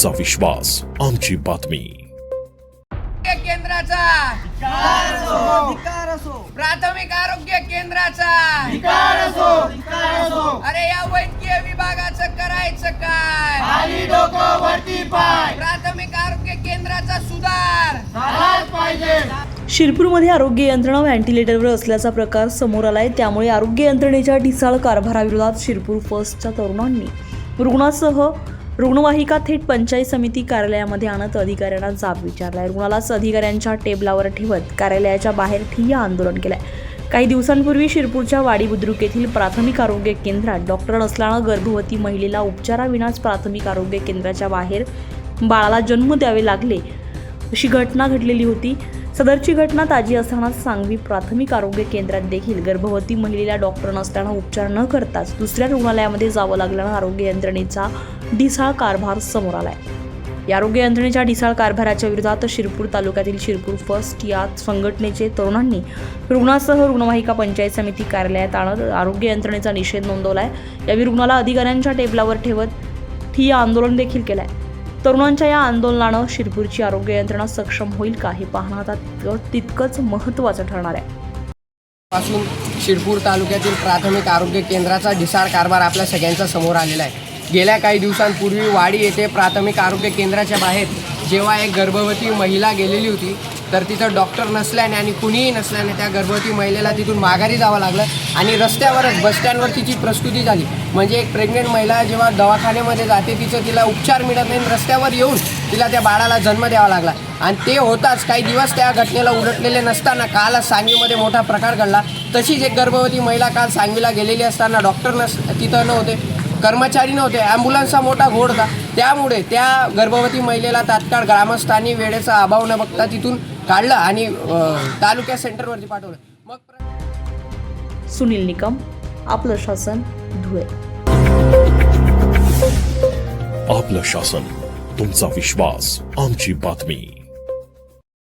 तुमचा विश्वास, आमची बातमी. केंद्राचा प्राथमिक आरोग्य केंद्राचा अरे या वैद्यकीय विभागाचं करायचं काय? खाली डोकं वरती पाय, प्राथमिक आरोग्य केंद्राचा सुधार झालाच पाहिजे. शिरपूरमध्ये आरोग्य यंत्रणा व्हेंटिलेटरवर असल्याचा प्रकार समोर आलाय. त्यामुळे आरोग्य यंत्रणेच्या ढिसाळ कारभाराविरोधात शिरपूर फर्स्टच्या तरुणांनी रुग्णासह रुग्णवाहिका थेट पंचायत समिती कार्यालयामध्ये आणत अधिकाऱ्यांना जाब विचारलाय. रुग्णालाच अधिकाऱ्यांच्या टेबलावर ठेवत कार्यालयाच्या बाहेर ठिय्या आंदोलन केलंय. काही दिवसांपूर्वी शिरपूरच्या वाडी बुद्रुक येथील प्राथमिक आरोग्य केंद्रात डॉक्टर नसल्यानं गर्भवती महिलेला उपचाराविनाच प्राथमिक आरोग्य केंद्राच्या बाहेर बाळाला जन्म द्यावे लागले अशी घटना घडलेली होती. सदरची घटना ताजी असताना सांगवी प्राथमिक आरोग्य केंद्रात देखील गर्भवती महिलेला डॉक्टर नसल्यानं उपचार न करताच दुसऱ्या रुग्णालयामध्ये जावं लागल्यानं आरोग्य यंत्रणेचा ढिसाळ कारभार समोर आलाय. या आरोग्य यंत्रणेच्या ढिसाळ कारभाराच्या विरोधात शिरपूर तालुक्यातील शिरपूर फर्स्ट या संघटनेचे तरुणांनी रुग्णासह रुग्णवाहिका पंचायत समिती कार्यालयात आणत आरोग्य यंत्रणेचा निषेध नोंदवलाय. यावेळी रुग्णाला अधिकाऱ्यांच्या टेबलावर ठेवत ठिय्या आंदोलन देखील केलंय. तरुणांच्या या आंदोलनानं शिरपूरची आरोग्य यंत्रणा सक्षम होईल का हे पाहणं आता तितकंच महत्त्वाचं ठरणार आहे. पासून शिरपूर तालुक्यातील प्राथमिक आरोग्य केंद्राचा ढिसाळ कारभार आपल्या सगळ्यांच्या समोर आलेला आहे. गेल्या काही दिवसांपूर्वी वाडी येथे प्राथमिक आरोग्य केंद्राच्या बाहेर जेव्हा एक गर्भवती महिला गेलेली होती तर तिथं डॉक्टर नसल्याने आणि कुणीही नसल्याने त्या गर्भवती महिलेला तिथून माघारी जावं लागलं आणि रस्त्यावरच बसस्टँडवर तिची प्रस्तुती झाली. म्हणजे एक प्रेग्नेंट महिला जेव्हा दवाखान्यामध्ये जाते तिला उपचार मिळत नाही, रस्त्यावर येऊन तिला त्या बाळाला जन्म द्यावा लागला. आणि ते होताच काही दिवस त्या घटनेला उलटलेले नसताना काल सांगवीमध्ये मोठा प्रकार घडला. तशीच एक गर्भवती महिला काल सांगवीला गेलेली असताना डॉक्टर तिथं नव्हते, कर्मचारी नव्हते, ॲम्ब्युलन्सचा मोठा घोळ होता. त्यामुळे त्या गर्भवती महिलेला तात्काळ ग्रामस्थांनी वेळेचा अभाव न बघता तिथून काढलं आणि तालुक्या सेंटरवरती पाठवलं. मग सुनील निकम, आपलं शासन, धुळे. आपलं शासन, तुमचा विश्वास, आमची बातमी.